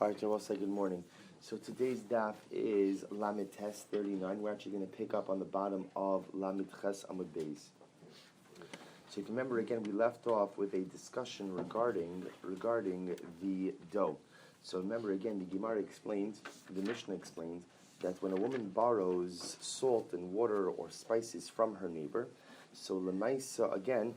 Alright, I will say good morning. So today's daf is Lamed Tes 39. We're actually going to pick up on the bottom of Lamed Ches Amud Beis. So if you remember again, we left off with a discussion regarding the dough. So remember again, the Gemara explains, the Mishnah explains, that when a woman borrows salt and water or spices from her neighbor, so Lemaisa again,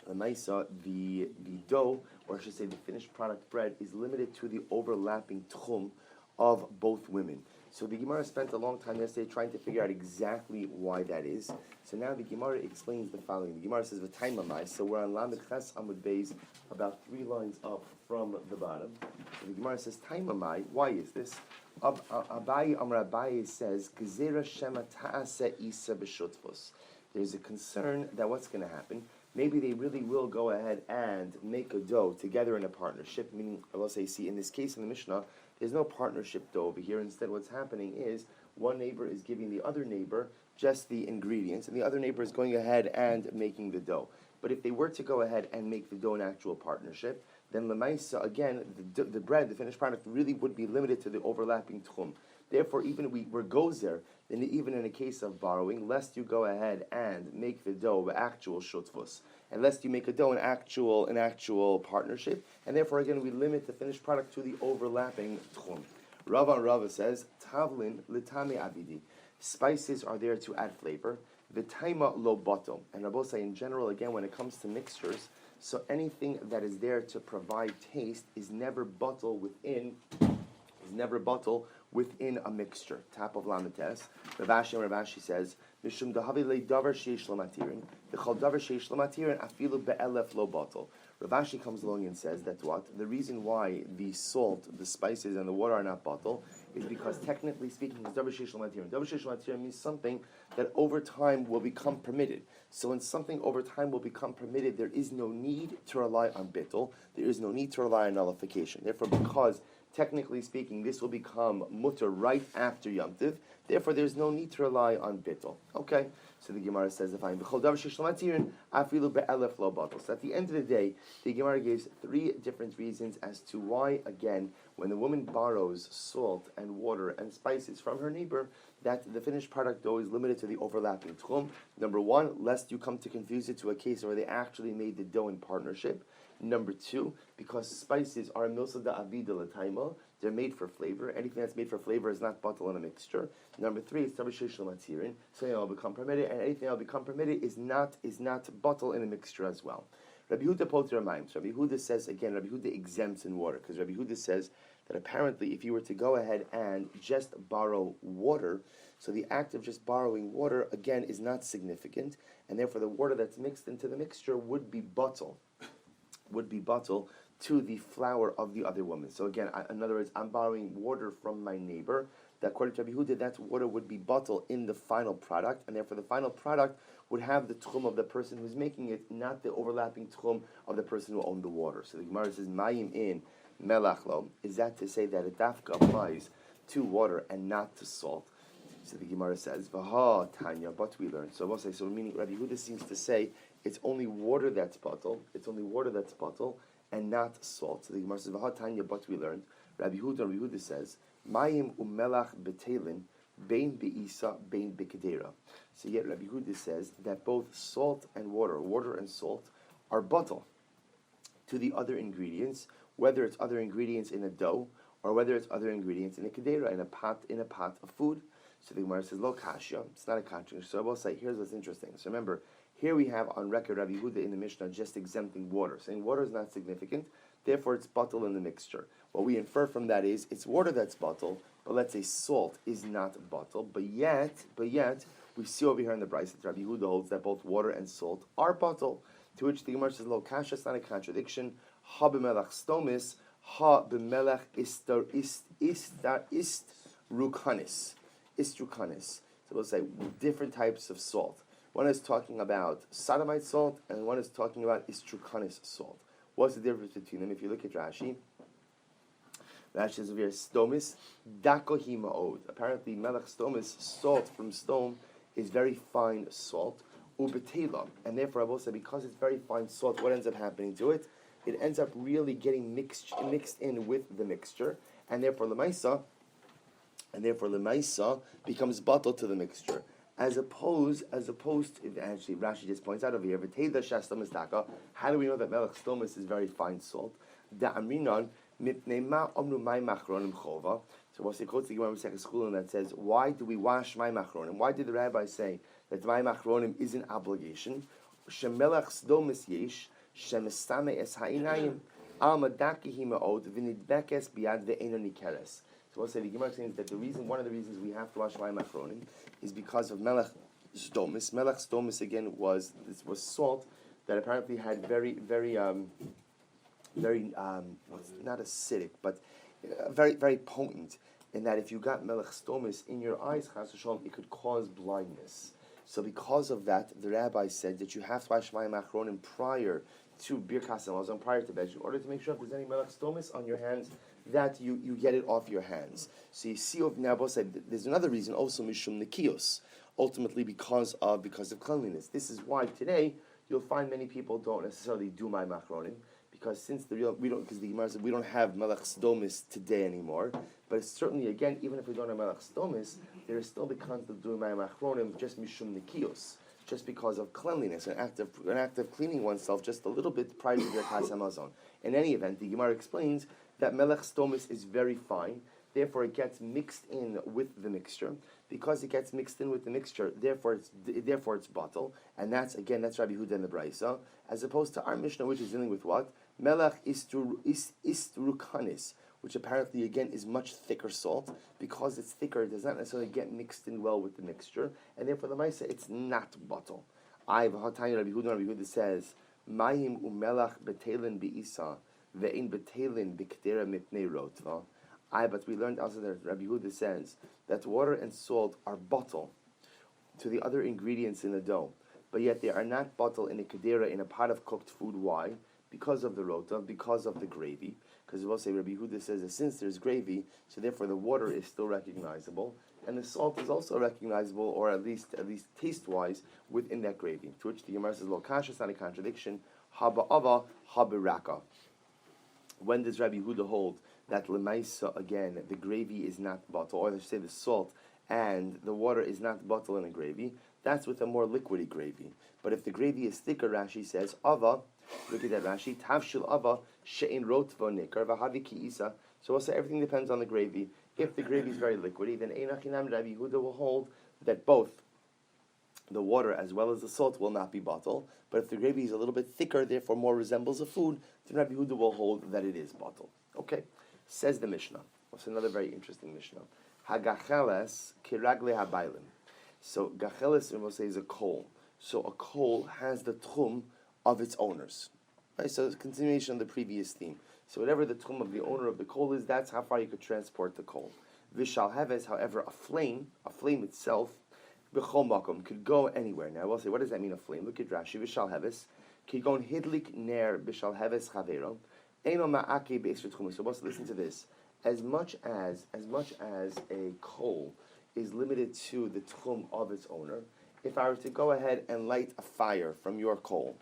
the dough, or I should say the finished product bread, is limited to the overlapping tchum of both women. So the Gemara spent a long time yesterday trying to figure out exactly why that is. So now the Gemara explains the following. The Gemara says, "V'taimamai." So we're on Lamed Ches Amud Beis, about 3 lines up from the bottom. So the Gemara says, "Taimamai." Why is this? Abaye Amar Abaye says, "Gezerah shema ta'aseh isa b'shutfus." There's a concern that what's going to happen. Maybe they really will go ahead and make a dough together in a partnership. Meaning, I will say, see, in this case in the Mishnah, there's no partnership dough over here. Instead, what's happening is one neighbor is giving the other neighbor just the ingredients, and the other neighbor is going ahead and making the dough. But if they were to go ahead and make the dough an actual partnership, then Lemaisa, again, the bread, the finished product, really would be limited to the overlapping tchum. Therefore, even if we're gozer, then even in a case of borrowing, lest you go ahead and make the dough an actual shutfus, and lest you make a dough an actual partnership, and therefore again we limit the finished product to the overlapping tchum. Rava says, Tavlin litame avidi. Spices are there to add flavor. V'taima lo bato. And Rabbi say in general, again, when it comes to mixtures, so anything that is there to provide taste is never bottle within a mixture. Top of Lamed Tes. Ravashi says, Mishum dahavi le davar sheish lo matirin. V'chol davar sheish lo matirin afilu be'elef lo bottle. Ravashi comes along and says that what? The reason why the salt, the spices, and the water are not bottle is because technically speaking, it's davar sheish lo matirin. Davar sheish lo matirin means something that over time will become permitted. So when something over time will become permitted, there is no need to rely on bittul. There is no need to rely on nullification. Therefore, because technically speaking, this will become mutter right after Yom Tiv. Therefore, there's no need to rely on bittul. Okay, so the Gemara says, "If I'm b'chol davar sheish lo matirin, afilu be'elef lo batel." So at the end of the day, the Gemara gives 3 different reasons as to why, again, when the woman borrows salt and water and spices from her neighbor, that the finished product dough is limited to the overlapping tchum. Number 1, lest you come to confuse it to a case where they actually made the dough in partnership. Number 2, because spices are milsa da avida l'taima, they're made for flavor. Anything that's made for flavor is not bottle in a mixture. Number 3, it's davar sheish lo matirin, so it will become permitted, and anything that will become permitted is not bottle in a mixture as well. Rabbi Huda poter mayim. So Rabbi Huda says again, Rabbi Huda exempts in water, because Rabbi Huda says that apparently if you were to go ahead and just borrow water, so the act of just borrowing water again is not significant, and therefore the water that's mixed into the mixture would be bottle to the flour of the other woman. So again, in other words, I'm borrowing water from my neighbor. That according to Rabbi Huda, that water would be bottle in the final product, and therefore the final product would have the tchum of the person who's making it, not the overlapping tchum of the person who owned the water. So the Gemara says, Mayim in melachlo. Is that to say that a dafka applies to water and not to salt? So the Gemara says, Vaha Tanya, but we learn. So we'll say, so meaning Rabbi Huda seems to say it's only water that's bottle, and not salt. So the Gemara says, Vaha Tanya, but we learned. Rabbi Huda says, Mayim umelach betelin, bein beisa, bein bekedera. So yet Rabbi Huda says that both salt and water and salt, are bottle to the other ingredients, whether it's other ingredients in a dough or whether it's other ingredients in a kedera, in a pot of food. So the Gemara says, Lo kasha, it's not a kasha. So I will say, here's what's interesting. So remember, here we have on record Rabbi Huda in the Mishnah just exempting water, saying water is not significant, therefore it's bottle in the mixture. What we infer from that is it's water that's bottle, but let's say salt is not bottle. But yet we see over here in the Beitzah that Rabbi Huda holds that both water and salt are bottle. To which the Gemara says, Lo kasha, it's not a contradiction. Ha b'melech stomis, ha b'melech ist rukanis. Istrukanis. So we'll say different types of salt. One is talking about sodomite salt, and one is talking about istrukanis salt. What's the difference between them? If you look at Rashi says over here, stomis, dakohi ma'od. Apparently, melech stomis, salt from stone, is very fine salt. Ubetela. And therefore, I will say, because it's very fine salt, what ends up happening to it? it ends up really getting mixed in with the mixture, and therefore lemaisa becomes batal to the mixture. As opposed to, actually Rashi just points out over here, how do we know that melech stomus is very fine salt? So what's the quote the Gemara second school and that says, why do we wash my machronim? Why did the rabbi say that my machronim is an obligation? Shemelech stomus yesh shemestame es ha'inayim al madakihi ma'od v'nidbekes biad ve'eno nikeres. So we'll say the Gemara saying that one of the reasons we have to wash my machronim is because of melech stomus. Melech stomus again was salt that apparently had very not acidic, but very, very potent, in that if you got melech stomus in your eyes, chas v'shalom, it could cause blindness. So because of that, the rabbi said that you have to wash mayim achronim prior to birkas hamazon, prior to bed, in order to make sure if there's any melech stomus on your hands, that you get it off your hands. So you see, now both said there's another reason also mishum nekios, ultimately because of cleanliness. This is why today you'll find many people don't necessarily do mayim achronim, because since the Gemara said we don't have melech stomus today anymore, but it's certainly, again, even if we don't have melech stomus, there is still the concept of doing mayim achronim just mishum nekios, just because of cleanliness, an act of cleaning oneself just a little bit prior to your kas hamazon. In any event, the Gemara explains that melech stomus is very fine, therefore it gets mixed in with the mixture. Because it gets mixed in with the mixture, therefore it's bottle, and that's Rabbi Yehuda and the Beitzah, as opposed to our Mishnah, which is dealing with what? Melech istrukanis, which apparently again is much thicker salt. Because it's thicker, it does not necessarily get mixed in well with the mixture, and therefore the Maisa, it's not bottle. Rabbi Yehuda says, Mahim umelach betelin beisa ve'in betelin b'kedera mipnei rotva. But we learned also that Rabbi Yehuda says that water and salt are bottle to the other ingredients in the dough, but yet they are not bottle in a kedera, in a pot of cooked food. Why? Because of the rota, because of the gravy. Because we'll say Rabbi Yehuda says that since there's gravy, so therefore the water is still recognizable, and the salt is also recognizable, or at least taste-wise, within that gravy. To which the Gemara says, "Lo kasha," it's not a contradiction. Haba ava, haba raka. When does Rabbi Yehuda hold that lemaisa, again, the gravy is not bottle, or let's say the salt and the water is not bottle in a gravy? That's with a more liquidy gravy. But if the gravy is thicker, Rashi says, ava, look at that Rashi, tavshil ava, she'in rotva nikar, v'havi ki isa. So we'll say everything depends on the gravy. If the gravy is very liquidy, then Einachinam Rabbi Yehuda will hold that both the water as well as the salt will not be bottle. But if the gravy is a little bit thicker, therefore more resembles a food, then Rabbi Yehuda will hold that it is bottle. Okay, says the Mishnah. What's another very interesting Mishnah? Hagacheles kiragle habaylim. So gacheles, we'll say, is a coal. So a coal has the tchum of its owners. Right? So it's a continuation of the previous theme. So whatever the tchum of the owner of the coal is, that's how far you could transport the coal. Vishal heves, however, a flame itself, b'chol makom, could go anywhere. Now we'll say, what does that mean, a flame? Look at Rashi. Vishal heves, could go hidlik ner b'shal heves chavero, eno ma'ake b'extra tchum. So let's listen to this. As much as a coal is limited to the tchum of its owner, if I were to go ahead and light a fire from your coal,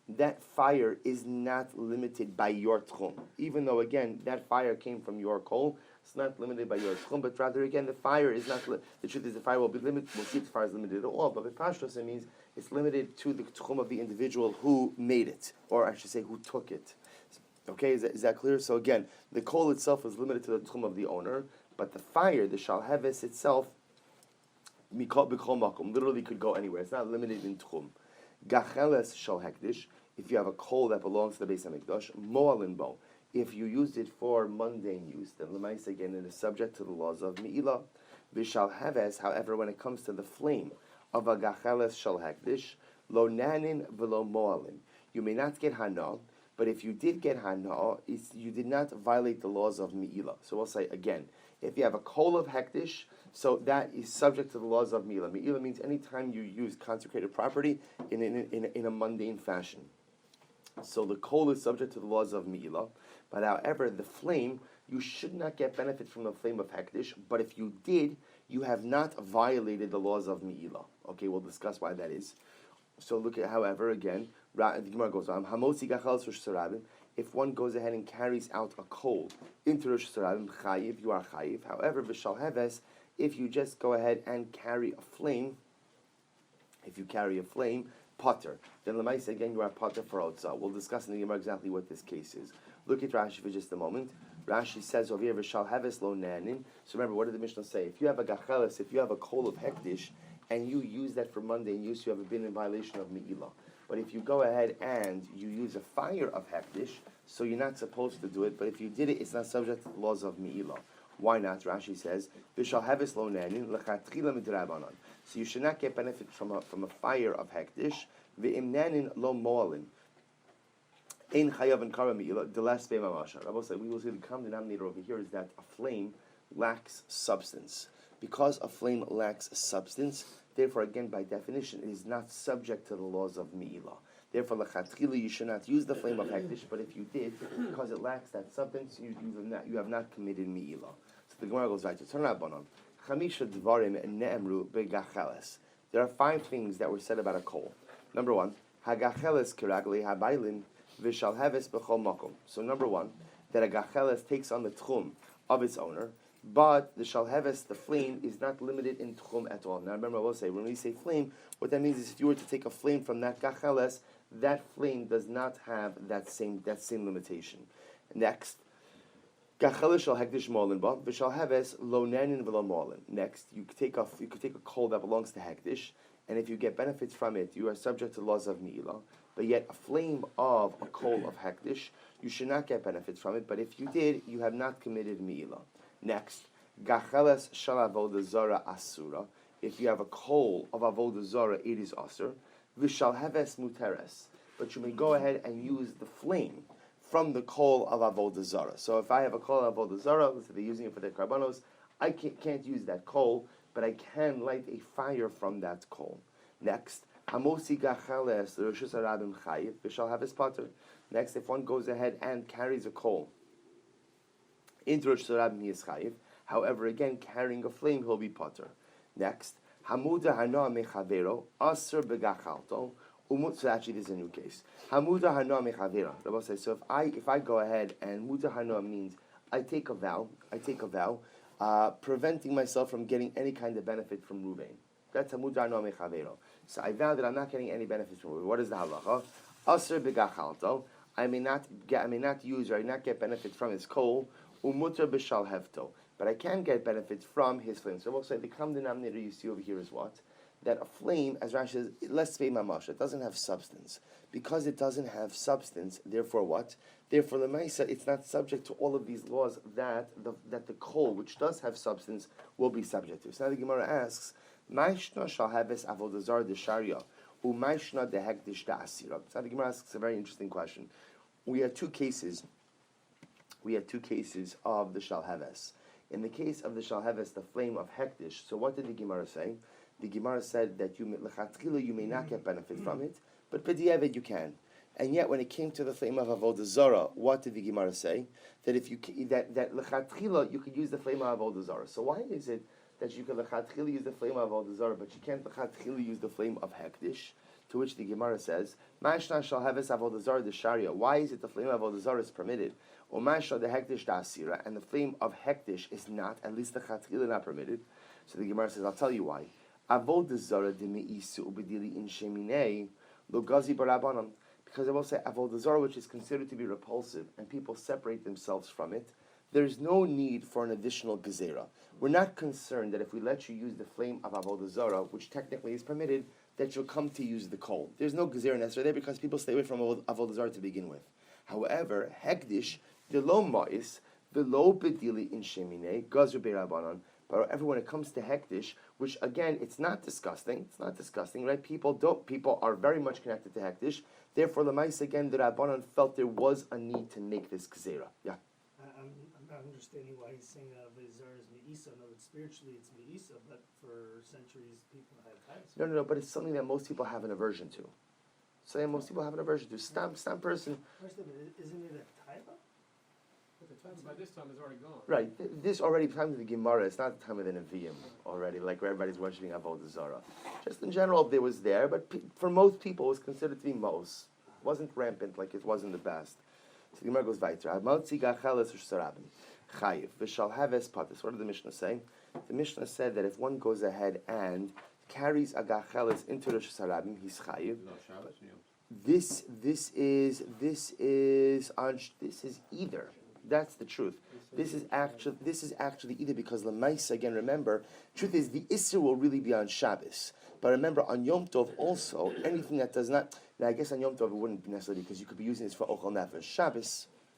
that fire is not limited by your tchum. Even though, again, that fire came from your coal, it's not limited by your tchum, but rather, again, the fire is not, the truth is the fire will be limited, we'll see if the fire is limited at all, but with pashtos it means it's limited to the tchum of the individual who made it, or I should say who took it. Okay, is that clear? So again, the coal itself is limited to the tchum of the owner, but the fire, the shalheves itself, literally could go anywhere. It's not limited in tchum. Gacheles shal hekdish, if you have a coal that belongs to the Beis HaMikdash, mo'alin bo, if you used it for mundane use, then l'maisa, again, it is subject to the laws of me'ilah. V'shal heves, however, when it comes to the flame of a gacheles shal hekdish, lo nanin v'lo mo'alin, you may not get hana, but if you did get hana, you did not violate the laws of me'ilah. So we'll say again, if you have a coal of hekdish, so that is subject to the laws of me'ilah. Me'ilah means any time you use consecrated property in a mundane fashion. So the coal is subject to the laws of me'ilah, but however, the flame, you should not get benefit from the flame of hekdish, but if you did, you have not violated the laws of me'ilah. Okay, we'll discuss why that is. So look at, however, again, The Gemara goes on. Hamosi gachalas Rosh Hashanah. If one goes ahead and carries out a coal into Rosh Hashanah, chayiv, you are chayiv. However, v'shal heves, if you just go ahead and carry a flame, potter, then lemaisa again you are potter for otzah. We'll discuss in the Gemara exactly what this case is. Look at Rashi for just a moment. Rashi says over here, v'shal heves lo nanin. So remember, what did the Mishnah say? If you have a gacheles, if you have a coal of hektish, and you use that for mundane use, you have been in violation of me'ilah. But if you go ahead and you use a fire of hektish, so you're not supposed to do it. But if you did it, it's not subject to the laws of me'ilah. Why not? Rashi says, "V'shal heves lo nanin lechatchila midrabanan." So you should not get benefit from a fire of hektish. V'im nanin lo moalin. Ein chayav and kara me'ilah. The last ve'mamasha. Rabbi said, we will see the common denominator over here is that a flame lacks substance. Because a flame lacks substance, therefore, again, by definition, it is not subject to the laws of me'ilah. Therefore, lechatchila, you should not use the flame of hektish, but if you did, because it lacks that substance, you have not committed me'ilah. So the Gemara goes right to turn Rabbanon. Chamisha dvarim ne'emru begacheles. There are 5 things that were said about a coal. Number 1, hagacheles kiragle habailin v'shal heves b'chol makom. So number 1, that a gacheles takes on the tchum of its owner, but the shalheves, the flame, is not limited in tchum at all. Now remember, I will say, when we say flame, what that means is if you were to take a flame from that gacheles, that flame does not have that same limitation. Next, gacheles shall hektish molin ba v'shalheves lo nanin v'lo molin. Next, you could take a coal that belongs to hektish, and if you get benefits from it, you are subject to laws of me'ilah. But yet, a flame of a coal of hektish, you should not get benefits from it. But if you did, you have not committed me'ilah. Next, gacheles shal avodah zara asura. If you have a coal of avodah zara, it is asur. V'shal heves muteres. But you may go ahead and use the flame from the coal of avodah zara. So if I have a coal of avodah zara, let's say they're using it for their karbanos, I can't use that coal, but I can light a fire from that coal. Next, hamosi gacheles l'rosh hashanah chayiv v'shal heves potter. Next, if one goes ahead and carries a coal into Rosh Hashanah, he is chayiv. However, again, carrying a flame, he'll be potter. Next, hamuda hana mechavero aser begachalto. So actually, this is a new case. Hamuda hana mechavero. Rabbi says, so if I go ahead and muda hana means I take a vow, preventing myself from getting any kind of benefit from Ruvain. That's hamuda hana mechavero. So I vow that I'm not getting any benefits from Ruvain. What is the halacha? Aser begachalto. I may not use or I not get benefits from his coal. Umutra b'shal hevto, but I can get benefits from his flame. So we'll say the common denominator you see over here is what? That a flame, as Rashi says, let's say mamash, it doesn't have substance. Because it doesn't have substance, therefore what? Therefore, the Maisa, it's not subject to all of these laws that the coal, which does have substance, will be subject to. So now the Gemara asks, Maishna shall haves avodah zara desharia, u'maishna dehektish da'asira. So now the Gemara asks a very interesting question. We had two cases of the shalheves. In the case of the shalheves, the flame of hektish, so what did the Gemara say? The Gemara said that you may not get benefit from it, but b'diavad you can. And yet, when it came to the flame of avodah zara, what did the Gemara say? That if you lechatchila you could use the flame of avodah zara. So why is it that you can lechatchila use the flame of avodah zara, but you can't lechatchila use the flame of hektish? To which the Gemara says, "Ma'ashna shall have avodah zara the sharia." Why is it the flame of avodah zara is permitted? Or ma'ashna the hektish da asira, and the flame of hektish is not. At least the chatchila not permitted. So the Gemara says, "I'll tell you why." Avodah zara de meisu ubedili in sheminei lo gazi barabanan. Because I will say avodah zara, which is considered to be repulsive, and people separate themselves from it. There's no need for an additional gezerah. We're not concerned that if we let you use the flame of avodah zara, which technically is permitted, that you'll come to use the coal. There's no gezerah necessary there because people stay away from avodah zara to begin with. However, hekdish the lo ma'is the lo bedili in sheminei gazer beirabanan. But however, when it comes to hekdish, which again, it's not disgusting, right? People are very much connected to hekdish. Therefore, the mice again, the Rabbanan felt there was a need to make this gezerah. Yeah. I'm not understanding why he's saying that avodah zara is meisa. No, spiritually it's meisa, but for centuries people have had. No. But it's something that most people have an aversion to. Stam person. Isn't it a taiva? But the time by this time is already gone. Right. This already time of the Gemara. It's not the time of the Nevi'im already. Like where everybody's worshiping avodah zara. Just in general, there was there, but for most people, it was considered to be mos. wasn't rampant like it was in the past. So the Gemara goes weiter. Hamotzi gacheles u'sarabim chayiv v'shal haves patis. What did the Mishnah say? The Mishnah said that if one goes ahead and carries a gacheles into the sarabim, he's chayiv. This is either. That's the truth. This is actually either, because Lamaisa, again, remember, truth is the Isser will really be on Shabbos. But remember, on Yom Tov also, anything that does not, now I guess on Yom Tov it wouldn't be necessarily, because you could be using this for Ochel Nefesh.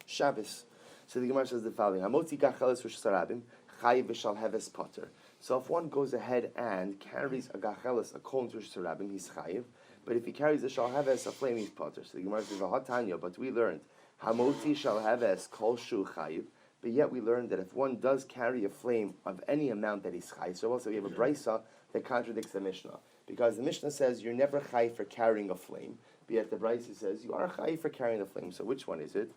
Shabbos. So the Gemara says the following: Hamotzi gacheles u'sarabim chayiv v'shal heves potter. So if one goes ahead and carries a gacheles, a kol to sarabim, he's chayiv. But if he carries a shal heves, a flame, he's potter. So the Gemara says v'hatanya. But we learned hamotzi shal heves kol shu chayiv. But yet we learned that if one does carry a flame of any amount that he's chayiv, so also we have a Beitzah that contradicts the Mishnah. Because the Mishnah says you're never chayiv for carrying a flame, but yet the Beitzah says you are chayiv for carrying a flame. So which one is it?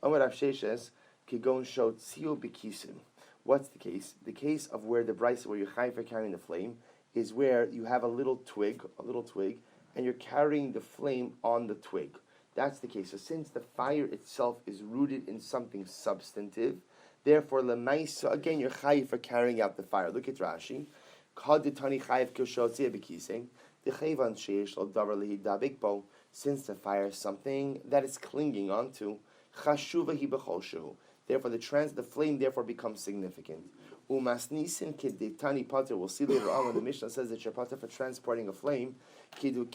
Amar Rav Sheshes kigon shou tzio b'kisim. What's the case? The case of where the Beitzah, where you're chayiv for carrying the flame, is where you have a little twig, and you're carrying the flame on the twig. That's the case. So since the fire itself is rooted in something substantive, therefore, lemaisa, again, you're chayiv for carrying out the fire. Look at Rashi. Since the fire is something that is clinging onto, therefore the flame therefore becomes significant. We'll see later on when the Mishnah says that you're potter for transporting a flame. So we'll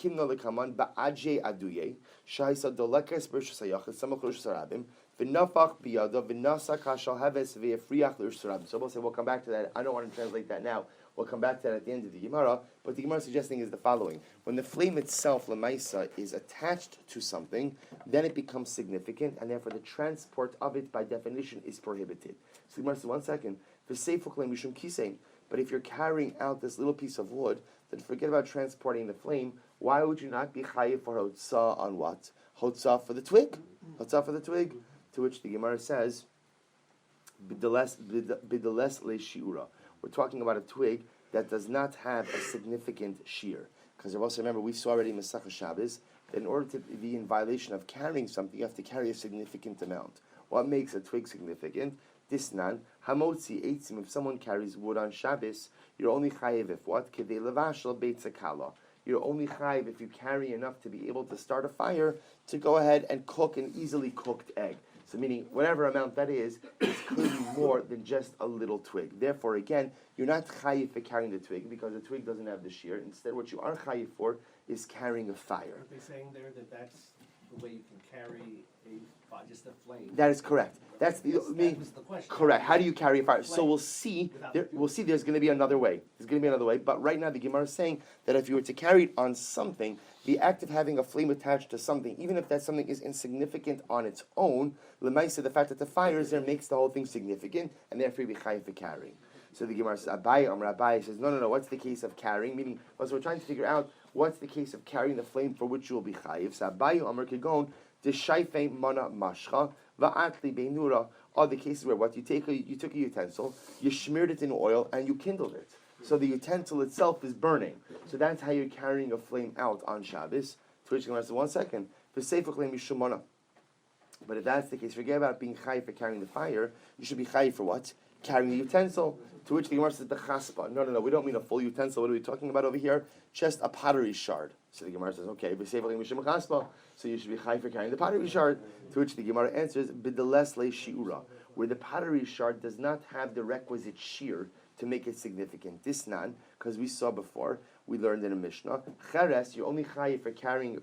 say we'll come back to that. I don't want to translate that now. We'll come back to that at the end of the Gemara. But the Gemara suggesting is the following: when the flame itself, lemaisa, is attached to something, then it becomes significant, and therefore the transport of it, by definition, is prohibited. So the Gemara says, 1 second. But if you're carrying out this little piece of wood, then forget about transporting the flame. Why would you not be chayiv for hotzah on what? Hotzah for the twig. Hotzah for the twig. To which the Gemara says, bideles le'shiura. We're talking about a twig that does not have a significant shear. Because also remember, we saw already in Masechah Shabbos that in order to be in violation of carrying something, you have to carry a significant amount. What makes a twig significant? Disnan, hamotzi eitzim. If someone carries wood on Shabbos, you're only chayiv if what? Kedei levashel beitzah kala. You're only chayiv if you carry enough to be able to start a fire to go ahead and cook an easily cooked egg. So meaning, whatever amount that is clearly more than just a little twig. Therefore, again, you're not chayiv for carrying the twig, because the twig doesn't have the shear. Instead, what you are chayiv for is carrying a fire. Aren't they saying there that that's the way you can carry just a flame? That is correct. That was the question. Correct. How do you carry a fire? So we'll see. There's going to be another way. But right now, the Gemara is saying that if you were to carry it on something, the act of having a flame attached to something, even if that something is insignificant on its own, l'maisa, the fact that the fire is there makes the whole thing significant, and therefore you be chayiv for carrying. So the Gemara says, Abai says, no. What's the case of carrying? Meaning, so we're trying to figure out what's the case of carrying the flame for which you will be chayiv. So Abai Amar Kegon, the shayfei mana mashcha va'atli beinura, are the cases where what you took a utensil, you smeared it in oil, and you kindled it. So the utensil itself is burning. So that's how you're carrying a flame out on Shabbos. To which Gemara says, 1 second. But if that's the case, forget about being chayiv for carrying the fire. You should be chayiv for what? Carrying the utensil. To which the Gemara says, the chaspa. No. We don't mean a full utensil. What are we talking about over here? Just a pottery shard. So the Gemara says, okay, so you should be chayiv for carrying the pottery shard. To which the Gemara answers, bideles le'shiura, where the pottery shard does not have the requisite shear to make it significant. Disnan, because we saw before, we learned in a Mishnah, cheres, you're only chayiv for carrying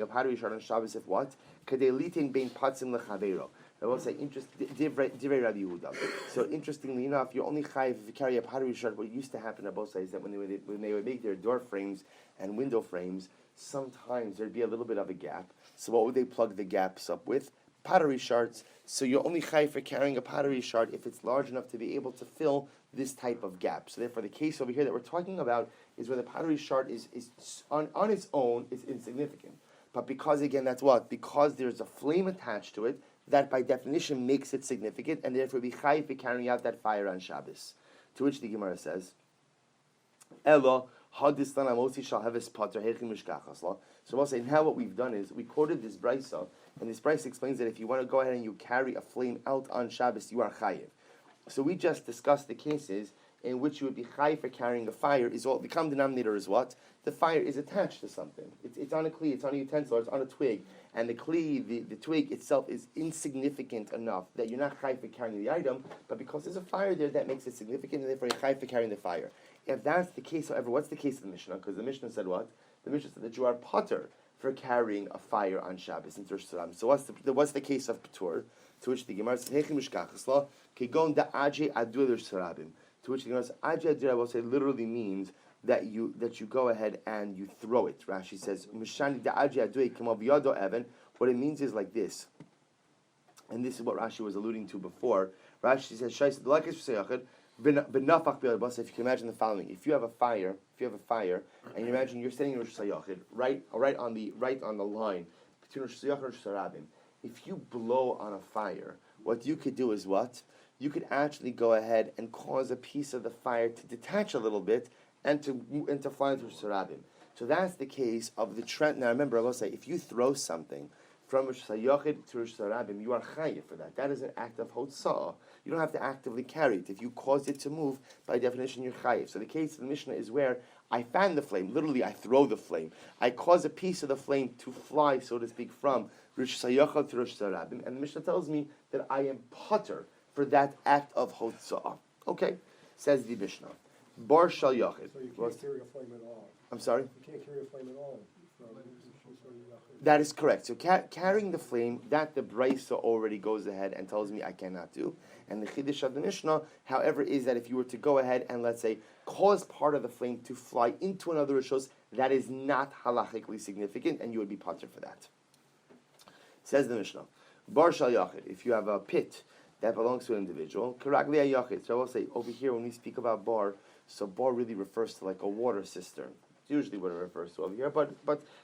a pottery shard on Shabbos if what? Kadei litin bein patzim lechaveiro. I will say, divrei Rabbi Yehuda. So interestingly enough, you're only chayiv if you carry a pottery shard. What used to happen on both sides is that when they would make their door frames and window frames, sometimes there'd be a little bit of a gap. So what would they plug the gaps up with? Pottery shards. So you're only chayiv for carrying a pottery shard if it's large enough to be able to fill this type of gap. So therefore, the case over here that we're talking about is where the pottery shard is on its own is insignificant. But because, again, that's what? Because there's a flame attached to it, that by definition makes it significant, and therefore be chayiv for carrying out that fire on Shabbos. To which the Gemara says, Elo, so So we'll say now what we've done is we quoted this Beitzah, and this Beitzah explains that if you want to go ahead and you carry a flame out on Shabbos, you are chayiv. So we just discussed the cases in which you would be chayiv for carrying a fire. Is all the common denominator is what? The fire is attached to something. It's on a kli, it's on a utensil, it's on a twig, and the kli, the twig itself is insignificant enough that you're not chayiv for carrying the item, but because there's a fire there, that makes it significant, and therefore you're chayiv for carrying the fire. If that's the case, however, what's the case of the Mishnah? Because the Mishnah said what? The Mishnah said that you are patur for carrying a fire on Shabbos in Rosh Hashanah. So what's the case of patur? To which the Gemara says, "Hechim mishkachasla kegon da aje adur sarabim." To which the Gemara says, "Aje adur," I will say, literally means that you go ahead and you throw it. Rashi says, "Mishani da aje adur k'mo b'yado evan." What it means is like this, and this is what Rashi was alluding to before. Rashi says, "Shais d'lakes v'seyachid b'nafach b'yado." If you can imagine the following: if you have a fire, and you imagine you're standing in Rosh Hashanah, right on the line between Rosh Hashanah and Rosh Hashanah. If you blow on a fire, what you could do is what? You could actually go ahead and cause a piece of the fire to detach a little bit and to fly into Rosh Hashanah. So that's the case of the trend. Now remember, I will say, if you throw something from Rosh Hashanah to Rosh Hashanah, you are chayiv for that. That is an act of hotzah. You don't have to actively carry it. If you cause it to move, by definition, you're chayiv. So the case of the Mishnah is where I fan the flame. Literally, I throw the flame. I cause a piece of the flame to fly, so to speak, from Rosh Hashanah to Rosh Hashanah. And the Mishnah tells me that I am patur for that act of hotzah. Okay, says the Mishnah. Bar shal yachid. So you can't carry a flame at all. I'm sorry? You can't carry a flame at all. That is correct. So carrying the flame, that the Beitzah already goes ahead and tells me I cannot do. And the Chiddush of the Mishnah, however, is that if you were to go ahead and, let's say, cause part of the flame to fly into another rishos, that is not halachically significant, and you would be patur for that. Says the Mishnah, Bar shal yachid, if you have a pit that belongs to an individual, karagli yachid. So I will say, over here, when we speak about bar, so bar really refers to like a water cistern. Usually what it refers to over here, but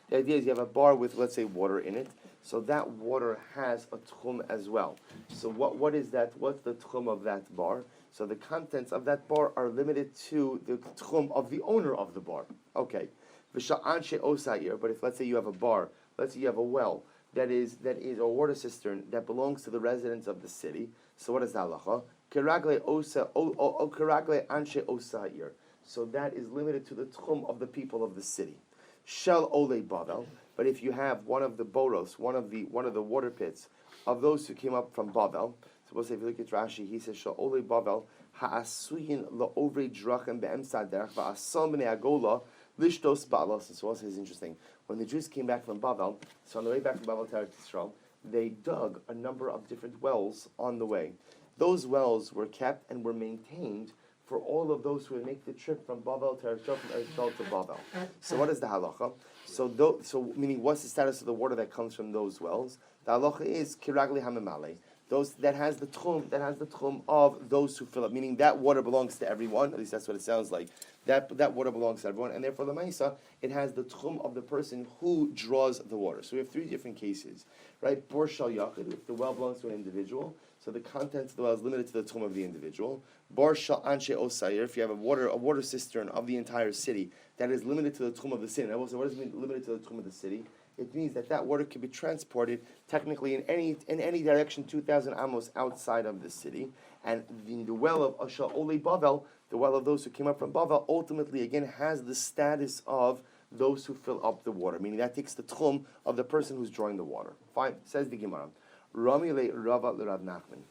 the idea is you have a bar with, let's say, water in it, so that water has a tchum as well. So what is that? What's the tchum of that bar? So the contents of that bar are limited to the tchum of the owner of the bar. Okay. But if, let's say, you have a bar, let's say you have a well that is a water cistern that belongs to the residents of the city. So what is the halacha? Keragle osa o keragle anshe osair. So that is limited to the tchum of the people of the city. Shel ole Bavel. But if you have one of the boros, one of the water pits of those who came up from Bavel, so we'll say if you look at Rashi, he says Shel ole Bavel ha'asuyin la'ovrei drachem be'emsa derech va'asam b'nei agola lishtos ba'alos. And so also is interesting. When the Jews came back from Bavel, so on the way back from Bavel to Eretz Yisrael, they dug a number of different wells on the way. Those wells were kept and were maintained for all of those who would make the trip from Bavel to Eretz Yisrael, from Eretz Yisrael to Bavel. So what is the halacha? So meaning, what's the status of the water that comes from those wells? The halacha is kiragli hamemale. Those that has the tchum of those who fill up. Meaning that water belongs to everyone. At least that's what it sounds like. That water belongs to everyone, and therefore the Maisa, it has the tchum of the person who draws the water. So we have three different cases, right? Bor shal yachid, if the well belongs to an individual, so the contents of the well is limited to the tchum of the individual. Bar shal anshe osayir, if you have a water cistern of the entire city that is limited to the tchum of the city. And I will say, what does it mean limited to the tchum of the city? It means that water can be transported technically in any direction 2,000 amos outside of the city. And the well of Ashal Ole Bavel, the well of those who came up from Bavel, ultimately again has the status of those who fill up the water. Meaning that takes the tchum of the person who's drawing the water. Fine, says the Gemara. Rami le Rava le Rav Nachman.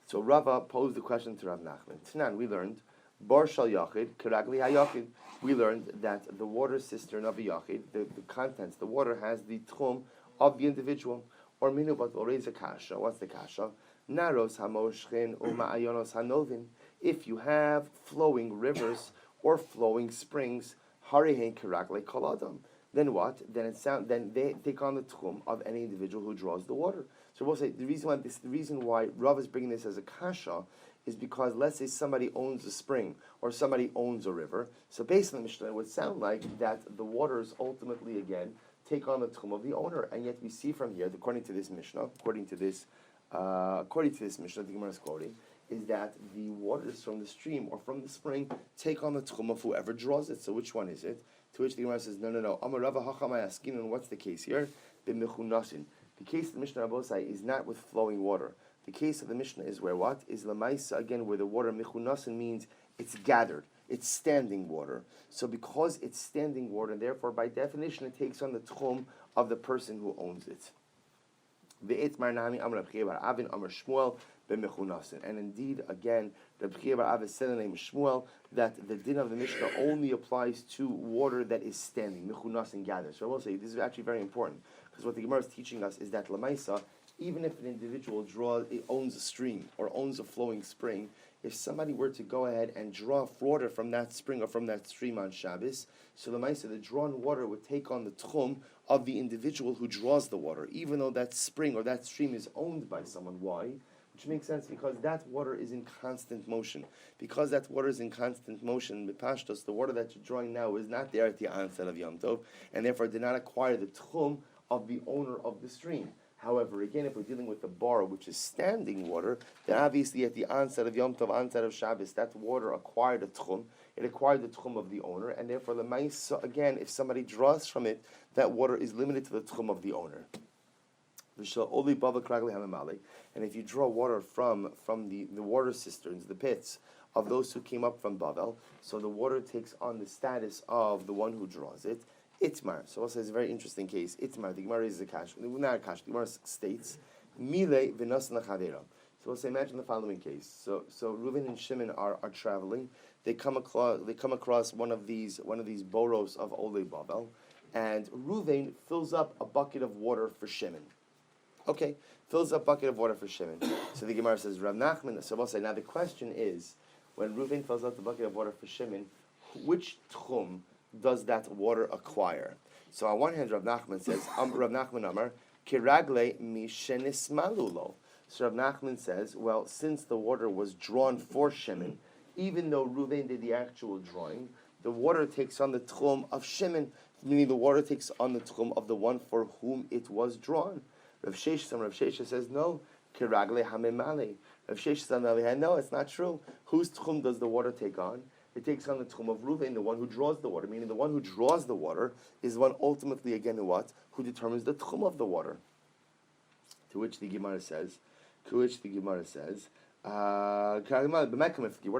So Rava posed the question to Rav Nachman. Tanan, we learned, Bar shal yachid, karagli hayachid. We learned that the water cistern of a yachid, the contents, the water has the tchum of the individual. Or minu but raise a kasha. What's the kasha? Naros hamoshchin uma'ayonos hanovin. If you have flowing rivers or flowing springs, harihen karagli koladam. Then what? Then they take on the tchum of any individual who draws the water. So we'll say the reason why Rav is bringing this as a kasha is because let's say somebody owns a spring or somebody owns a river. So based on the Mishnah, it would sound like that the waters ultimately again take on the tchum of the owner, and yet we see from here, according to this Mishnah, according to this Mishnah, the Gemara is quoting, is that the waters from the stream or from the spring take on the tchum of whoever draws it. So which one is it? To which the Gemara says, no. Amar Rava Hachamay Askinon, what's the case here? B'mechunasin. The case of the Mishnah Abosai is not with flowing water. The case of the Mishnah is where what? Is Lamaisa, again, where the water, mechunasin, means it's gathered. It's standing water. So because it's standing water, therefore, by definition, it takes on the tchum of the person who owns it. And indeed, again, Reb Chiya bar Avin said in the name of Shmuel that the din of the Mishnah only applies to water that is standing, mechunasin, gathered. So I will say, this is actually very important, because what the Gemara is teaching us is that Lamaisa, even if an individual owns a stream or owns a flowing spring, if somebody were to go ahead and draw water from that spring or from that stream on Shabbos, so the drawn water would take on the tchum of the individual who draws the water, even though that spring or that stream is owned by someone. Why? Which makes sense, because that water is in constant motion. Because that water is in constant motion, B'pashtos, the water that you're drawing now is not there at the onset of Yom Tov, and therefore did not acquire the tchum of the owner of the stream. However, again, if we're dealing with the bar, which is standing water, then obviously at the onset of Yom Tov, onset of Shabbos, that water acquired a tchum. It acquired the tchum of the owner, and therefore, again, if somebody draws from it, that water is limited to the tchum of the owner. And if you draw water from the water cisterns, the pits of those who came up from Bavel, so the water takes on the status of the one who draws it. Itmar. So also it's a very interesting case. Itmar. The Gemara is a kash. Not a kash. The Gemara states, Mile v'nas nachavera. So we'll say, imagine the following case. So Reuven and Shimon are traveling. They come across one of these boros of Olei Babel, and Reuven fills up a bucket of water for Shimon. Okay, fills up a bucket of water for Shimon. So the Gemara says, Rav Nachman. So we'll say, now the question is, when Reuven fills up the bucket of water for Shimon, which tchum does that water acquire? So on one hand, Rav Nachman says, Rav Nachman Amar, Kiragle mishenismalulo. So Rav Nachman says, well, since the water was drawn for Shimon, even though Reuven did the actual drawing, the water takes on the tchum of Shimon, meaning the water takes on the tchum of the one for whom it was drawn. Rav Shesha says, no, Kiragle hamemale. Rav Shesha says, on the other hand, no, it's not true. Whose tchum does the water take on? It takes on the tchum of Reuven, the one who draws the water. Meaning the one who draws the water is the one ultimately, again, who determines the tchum of the water. To which the Gemara says, what are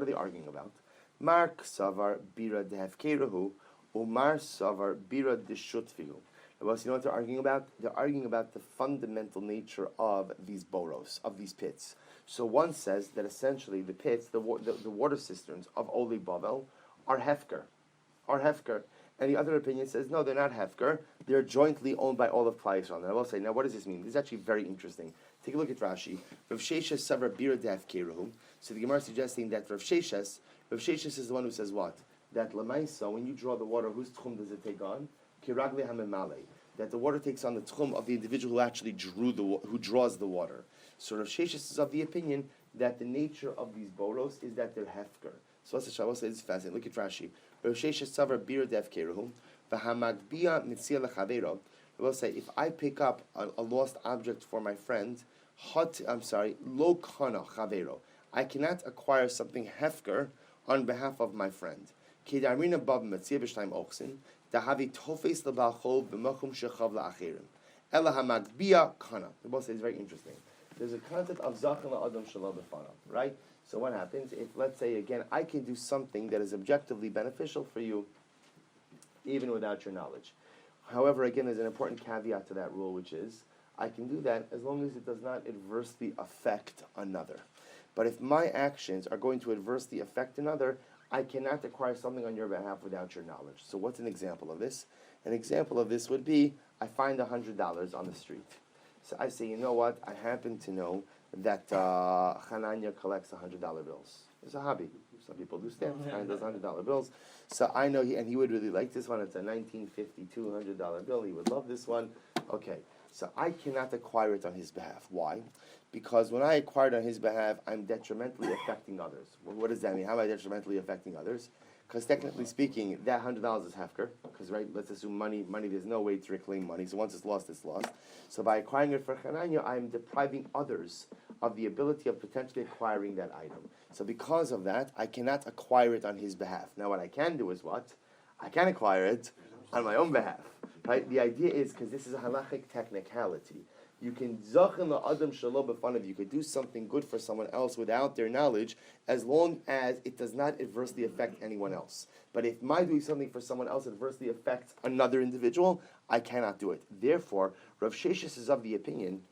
they arguing about? Mark savar bira dehefkerehu, umar savar bira deshutfihu. Well, so you know what they're arguing about? They're arguing about the fundamental nature of these boros, of these pits. So one says that essentially the pits, the water cisterns of Oli Bavel, are hefker. And the other opinion says, no, they're not hefker. They're jointly owned by all of Klal Yisrael. And I will say, now what does this mean? This is actually very interesting. Take a look at Rashi. Rav Sheshes savar bira dehefkerehu. So the Gemara is suggesting that Rav Sheshes is the one who says what? That Lamaisa, when you draw the water, whose tchum does it take on? Kiragle hamemale. That the water takes on the tchum of the individual who actually who draws the water. So Rav Sheshes is of the opinion that the nature of these boros is that they're hefker. So let's say this is fascinating. Look at Rashi. Rav Sheshes savar bira dehefkerehu v'hamagbia mitzia lechavero. I will say, if I pick up a lost object for my friend, lo kana chavero, I cannot acquire something hefker on behalf of my friend. Kedarmina bab mitzia b'shtayim ochsin. Dahavi tofes lebachol b'machum shechav la'achirim. Ela hamagbia kana. The boss says it's very interesting. There's a concept of zachan la'adam shalom b'fanav, right? So what happens if, let's say again, I can do something that is objectively beneficial for you, even without your knowledge. However, again, there's an important caveat to that rule, which is I can do that as long as it does not adversely affect another. But if my actions are going to adversely affect another, I cannot acquire something on your behalf without your knowledge. So what's an example of this? An example of this would be, I find $100 on the street. So I say, you know what? I happen to know that Hananya collects $100 bills. It's a hobby. Some people do stamps. Hananya does $100 bills. So I know he would really like this one. It's a 1952 $100 bill. He would love this one. Okay. So I cannot acquire it on his behalf. Why? Because when I acquire it on his behalf, I'm detrimentally affecting others. Well, what does that mean? How am I detrimentally affecting others? Because technically speaking, that $100 is hefker. Because, right, let's assume money, there's no way to reclaim money. So once it's lost, it's lost. So by acquiring it for Hananya, I'm depriving others of the ability of potentially acquiring that item. So because of that, I cannot acquire it on his behalf. Now what I can do is what? I can acquire it on my own behalf. Right? The idea is, because this is a halachic technicality, you can zachin la'adam shelo b'fanav. You could do something good for someone else without their knowledge, as long as it does not adversely affect anyone else. But if my doing something for someone else adversely affects another individual, I cannot do it. Therefore, Rav Sheshes is of the opinion.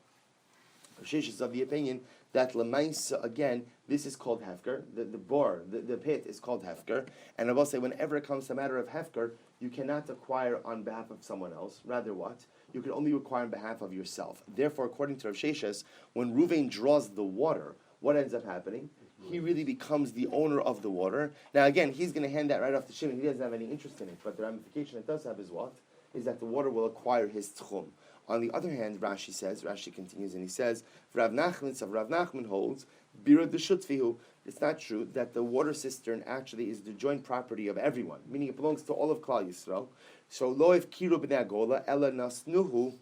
That lemaisa, again, this is called hefker. The pit is called hefker. And I will say, whenever it comes to a matter of hefker, you cannot acquire on behalf of someone else. Rather, what? You can only acquire on behalf of yourself. Therefore, according to Rav Sheshes, when Ruvain draws the water, what ends up happening? He really becomes the owner of the water. Now, again, he's going to hand that right off to Shimon. He doesn't have any interest in it. But the ramification it does have is what? Is that the water will acquire his tchum. On the other hand, Rashi continues and he says, Rav Nachman holds, Bira d'shutfihu. It's not true that the water cistern actually is the joint property of everyone, meaning it belongs to all of Klal Yisrael. So lo ifkiru b'nei agola ela nasnuhu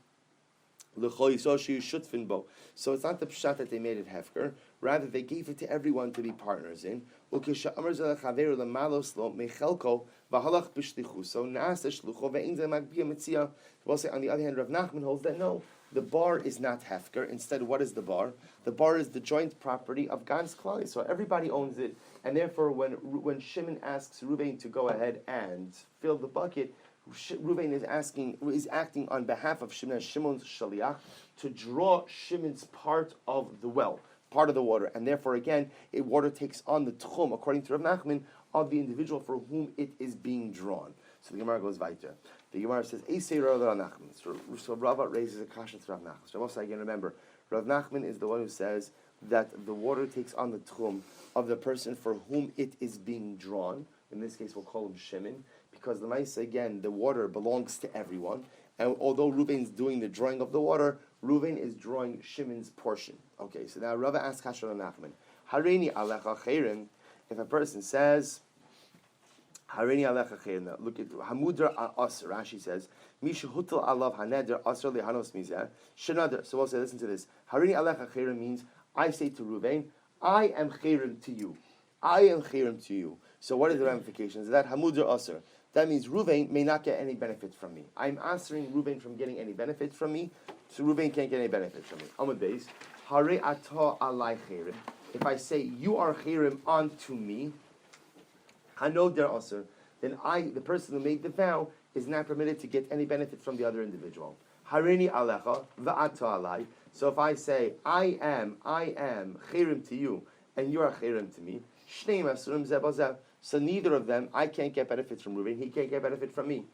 l'chol Yisrael sheyu shutfin bo. So it's not the pshat that they made it hefker, rather they gave it to everyone to be partners in. Ukesha amar zeh chaveru lemalos lo mechelko v'halach b'shlichuso na'aseh shlucho ve'in zeh magbiyah mitzia. We'll say, on the other hand, Rav Nachman holds that no, the bar is not hefker. Instead, what is the bar? The bar is the joint property of God's Klal. So everybody owns it, and therefore, when Shimon asks Ruvain to go ahead and fill the bucket, Ruvain is acting on behalf of Shimon as Shimon's shaliach to draw Shimon's part of the well, part of the water, and therefore, again, water takes on the tchum, according to Rav Nachman, of the individual for whom it is being drawn. So the Gemara goes weiter. The Gemara says, Eisei Rav Nachman. So Rava raises a question to Rav Nachman. So also, again, remember, Rav Nachman is the one who says that the water takes on the tchum of the person for whom it is being drawn. In this case, we'll call him Shimon, because the Maisa, again, the water belongs to everyone. And although Reuven's doing the drawing of the water, Reuven is drawing Shimon's portion. Okay, so now Rava asks Kasha Rav Nachman, Hareini alecha chayrim, if a person says, Hareini alecha chayrim, look at Hamudra Asr, Rashi says, Misha hutal alav haneder asr lehanos mizeh, shenadr. So we'll say, listen to this. Hareini alecha chayrim means, I say to Reuven, I am chayrim to you. I am chayrim to you. So what is the ramifications of that? Hamudra Asr. That means Reuven may not get any benefit from me. I'm answering Reuven from getting any benefit from me, so Reuven can't get any benefit from me. Amud Beis, Hare ata alai chayrim. If I say you are chayrim onto me, Hano der Asr, then the person who made the vow, is not permitted to get any benefit from the other individual. Hareini alecha va'ata alai. So if I say I am chayrim to you, and you are chayrim to me, shneim asurim zeh bazeh. So neither of them, I can't get benefits from Reuven, he can't get benefit from me.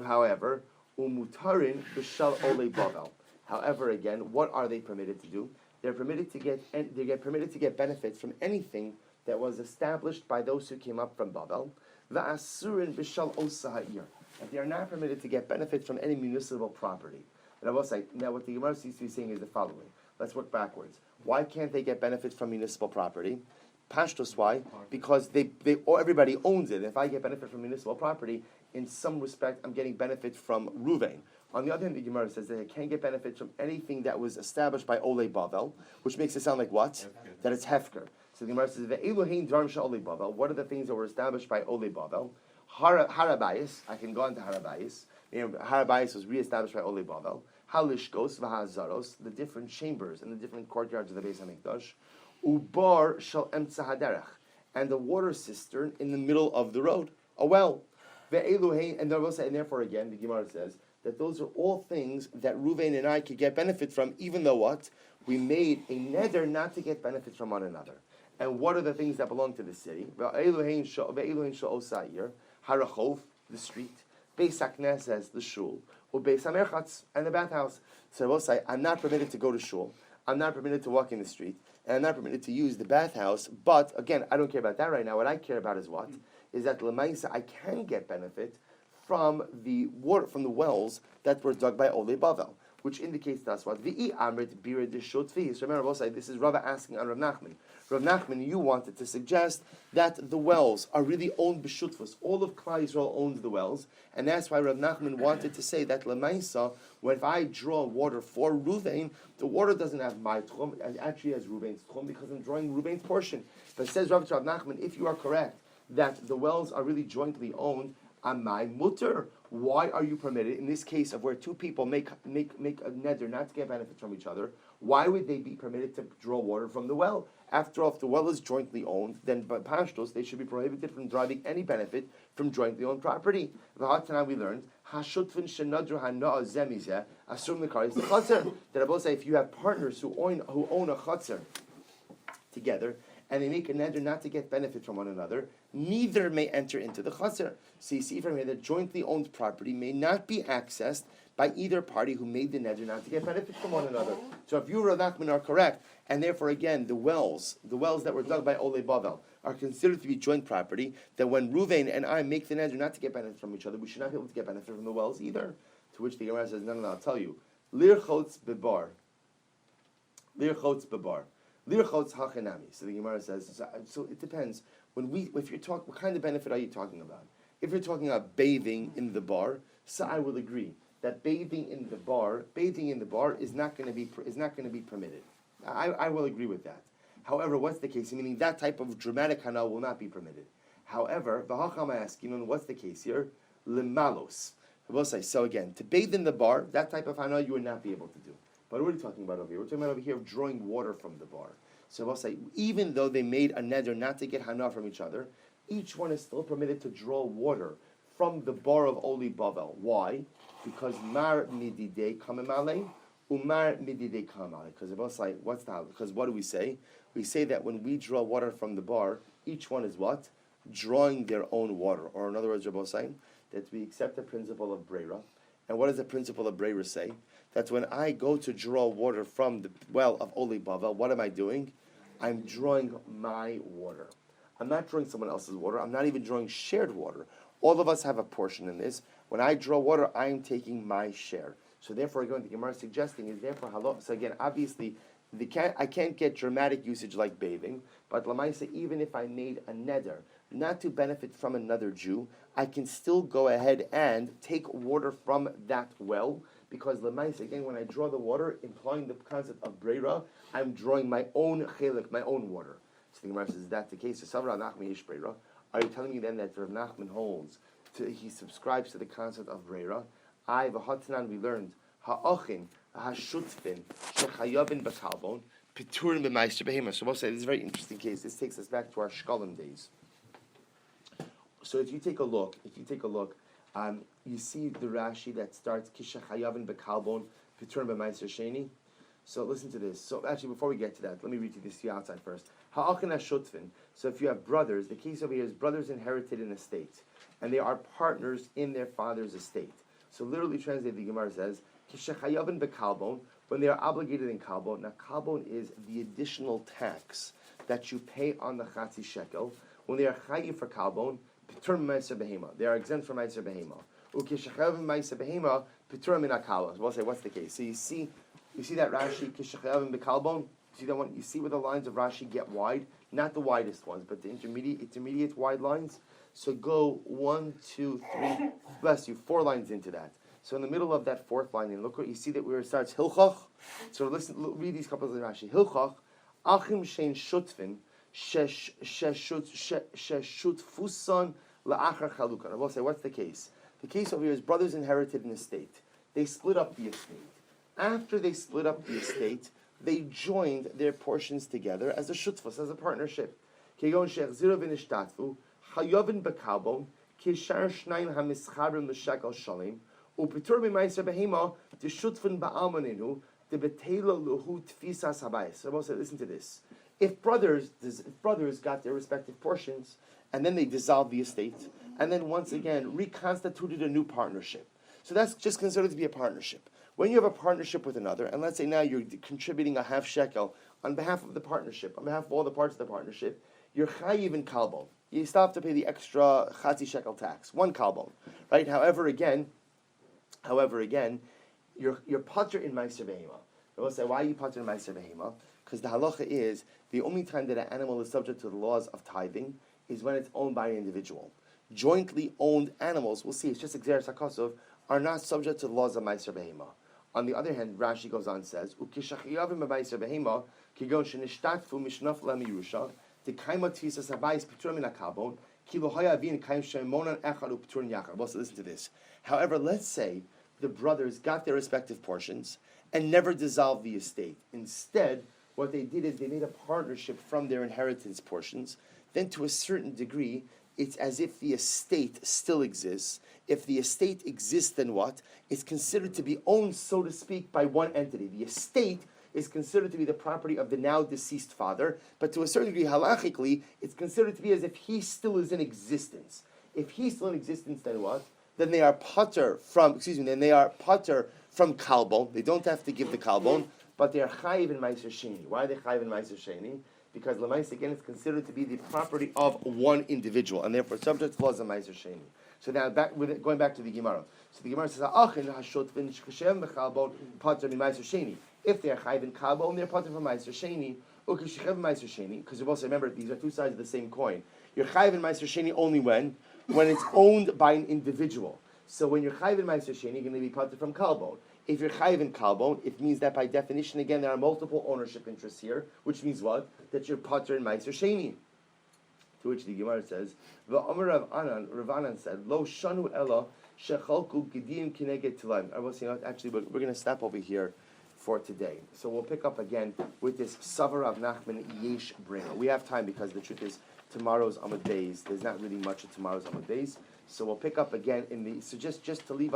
However, umutarin b'shal ole bavel. However, again, what are they permitted to do? They're permitted to get benefits from anything that was established by those who came up from Babel. Va'asurin b'shal osaha'ir. And they are not permitted to get benefits from any municipal property. And I will say, now what the Gemara seems to be saying is the following. Let's work backwards. Why can't they get benefits from municipal property? Pashtos, why? Because everybody owns it. If I get benefit from municipal property, in some respect, I'm getting benefit from Ruvain. On the other hand, the Gemara says that I can't get benefit from anything that was established by Ole Bavel, which makes it sound like what? Hefker. That it's Hefker. So the Gemara says, Ve'elohein dvarim she'Ole Bavel. What are the things that were established by Ole Bavel? Harabayis. I can go on to Harabayis. Harabayis was reestablished by Ole Bavel. Halishkos v'hazaros, the different chambers and the different courtyards of the Beis HaMikdash. Ubar shal emtza haderech, and the water cistern in the middle of the road, a well. And therefore, again, the Gemara says that those are all things that Reuven and I could get benefit from, even though what? We made a neder not to get benefit from one another. And what are the things that belong to the city? Harachov, the street. Beis HaKnesses, the shul. Or Beis HaMerchatz, and the bathhouse. So I will say, I'm not permitted to go to shul. I'm not permitted to walk in the street. And I'm not permitted to use the bathhouse. But, again, I don't care about that right now. What I care about is what? Is that L'maisa, I can get benefit from the water, from the wells that were dug by Ole Bavel, which indicates to us what? V'i amrit bira d'shotvi. So remember, this is Rava asking on Rav Nachman. Rav Nachman, you wanted to suggest that the wells are really owned b'shutfus. All of Klal Yisrael owns the wells, and that's why Rav Nachman wanted to say that L'maisa, when if I draw water for Ruvain, the water doesn't have my tchum, it actually has Ruvain's tchum, because I'm drawing Ruvain's portion. But says Rav Nachman, if you are correct, that the wells are really jointly owned, Amai mutter. Why are you permitted in this case of where two people make a neder not to get benefit from each other? Why would they be permitted to draw water from the well? After all, if the well is jointly owned, then by pashtos they should be prohibited from deriving any benefit from jointly owned property. V'hatana we learned hashutvin shenadru hana'a zemizeh asur mekaris the chatzar. That I will say if you have partners who own a chatzar together, and they make a neder not to get benefit from one another, neither may enter into the chaser. So you see from here that jointly owned property may not be accessed by either party who made the neder not to get benefit from one another. So if you, Rav Nachman, are correct, and therefore again the wells that were dug by Ole Bavel are considered to be joint property, then when Ruvain and I make the neder not to get benefit from each other, we should not be able to get benefit from the wells either. To which the Gemara says, no, I'll tell you. Lir chotz bebar. Lirchotz hachanami. So the Gemara says. So it depends. If you're talking, what kind of benefit are you talking about? If you're talking about bathing in the bar, so I will agree that bathing in the bar is not going to be permitted. I will agree with that. However, what's the case? Meaning that type of dramatic hana will not be permitted. However, v'hacham asking, what's the case here? Limalos. I will say so again. To bathe in the bar, that type of hana you would not be able to do. But what are we talking about over here? We're talking about over here of drawing water from the bar. So I'll say, even though they made a neder not to get hana from each other, each one is still permitted to draw water from the bar of Oli Bavel. Why? Because mar mididei kamemale, umar mididei kamale. Because I'll say, what's that? Because what do we say? We say that when we draw water from the bar, each one is what? Drawing their own water. Or in other words, Rabbi saying that we accept the principle of Breira. And what does the principle of Breira say? That when I go to draw water from the well of Oli Bavel, what am I doing? I'm drawing my water. I'm not drawing someone else's water. I'm not even drawing shared water. All of us have a portion in this. When I draw water, I am taking my share. So therefore, again, the Gemara is suggesting is therefore halal. So again, obviously, I can't get dramatic usage like bathing, but Lamaisa, even if I made a neder not to benefit from another Jew, I can still go ahead and take water from that well, because Lamaisa, again, when I draw the water, implying the concept of breira, I'm drawing my own chelik, my own water. So the Gemara says, is that the case? So Savra Nachman Yesh breira. Are you telling me then that Rav Nachman holds, he subscribes to the concept of breira? V'hatanan, we learned, ha'ochin, ha'shutzfin, shechayavin b'kalbon, piturin b'meister behema. So we'll say, this is a very interesting case. This takes us back to our Shkolim days. So if you take a look, you see the Rashi that starts Kishachayavin bekalbon Piturim b'meiser sheni. So listen to this. So actually, before we get to that, let me read you this to you outside first. Ha'achin ha'shutvin. So if you have brothers, the case over here is brothers inherited an estate, and they are partners in their father's estate. So literally translated, the Gemara says Kishachayavin bekalbon, when they are obligated in kalbon. Now kalbon is the additional tax that you pay on the chatzi shekel. When they are chayiv for kalbon, Piturim b'meiser behema. They are exempt from meiser behema. Ukishachayavin b'meiser behema, piturim min hakala. We'll say, what's the case? So you see that Rashi Kishachayavin bekalbon. You see that one. You see where the lines of Rashi get wide, not the widest ones, but the intermediate wide lines. So go 1, 2, 3. Bless you. 4 lines into that. So in the middle of that 4th line, and look what you see that where it starts Hilchach. So read these couples of Rashi. Hilchach achim shein shutvin. Sheshutfusan la'achar chalukan. I will say, what's the case? The case over here is brothers inherited an estate. They split up the estate. After they split up the estate, they joined their portions together as a shutfus, as a partnership. Kegon shechzira v'nishtatfu hayovin bekalbon kishar shnayim hamischabrim l'shekel shalim upitur b'meiser behema t'shutfun ba'almaninu t'betela luhu tfisas habayis. So I will say, listen to this. If brothers got their respective portions, and then they dissolved the estate, and then once again reconstituted a new partnership. So that's just considered to be a partnership. When you have a partnership with another, and let's say now you're contributing a half shekel on behalf of the partnership, on behalf of all the parts of the partnership, you're chayiv in kalbon. You still have to pay the extra chatzi shekel tax, 1 kalbon, right? However, again, you're pater in meiser behema. I will say, why are you pater in meiser behema? Because the halacha is the only time that an animal is subject to the laws of tithing is when it's owned by an individual. Jointly owned animals, we'll see, it's just exeris hakosov, are not subject to the laws of meiser behema. On the other hand, Rashi goes on and says, "Ukishachiyavim b'meiser behema kigon shenishtatfu mishnaf lam yerusha tekaima tfisas habayis piturim min hakabon Well, so listen to this. However, let's say the brothers got their respective portions and never dissolved the estate. Instead, what they did is they made a partnership from their inheritance portions. Then, to a certain degree, it's as if the estate still exists. If the estate exists, then what? It's considered to be owned, so to speak, by one entity. The estate is considered to be the property of the now deceased father, but to a certain degree, halachically, it's considered to be as if he still is in existence. If he's still in existence, then what? Then they are pater from kalbon. They don't have to give the kalbon, but they are chayiv in meiser sheni. Why are they chayiv in meiser sheni? Because lemais again is considered to be the property of one individual, and therefore subject to laws of meiser sheni. So now going back to the Gemara. So the Gemara says, "Achin hashotvin shchem bechalbon pater min meiser sheni." If they are chayiv in kalbon, they're pater from meiser sheni. Ukishechev meiser sheni. Because you also remember these are two sides of the same coin. You're chayiv in meiser sheni only when it's owned by an individual. So when you're chayiv in meiser sheni, you're going to be pater from kalbon. If you're chayiv in kalbon, it means that by definition, again, there are multiple ownership interests here, which means what? That you're pater in meiser sheni. To which the Gemara says, "V'amar Rav Anan said, Lo shanu ella shechalku gedim kineged tilaim." Actually, we're going to stop over here for today. So we'll pick up again with this Savar Rav Nachman Yesh Bringer. We have time because the truth is tomorrow's Amud Beis. There's not really much of tomorrow's Amud Beis. So we'll pick up again in the. So just to be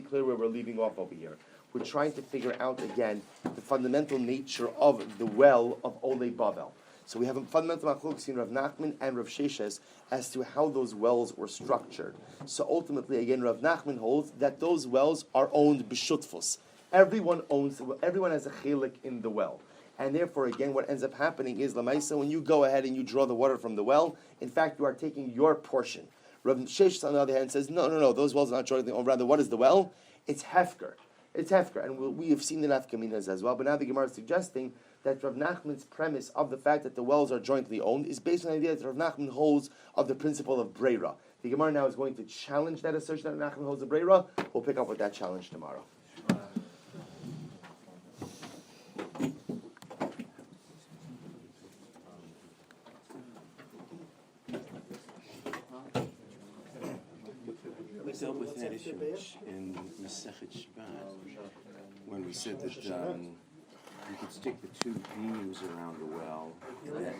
clear where we're leaving off over here, we're trying to figure out again the fundamental nature of the well of Olei Bavel. So we have a fundamental machlok between Rav Nachman and Rav Sheshes as to how those wells were structured. So ultimately, again, Rav Nachman holds that those wells are owned b'shutfus. Everyone has a chelik in the well. And therefore, again, what ends up happening is, Lamaisa, when you go ahead and you draw the water from the well, in fact, you are taking your portion. Rav Sheshes, on the other hand, says, no, those wells are not jointly owned. Rather, what is the well? It's hefker. It's hefker. And we have seen the nafkaminas as well. But now the Gemara is suggesting that Rav Nachman's premise of the fact that the wells are jointly owned is based on the idea that Rav Nachman holds of the principle of breira. The Gemara now is going to challenge that assertion that Rav Nachman holds of breira. We'll pick up with that challenge tomorrow. We dealt with that issue in Masechet Shabbat when we said that you could stick the two beams around the well.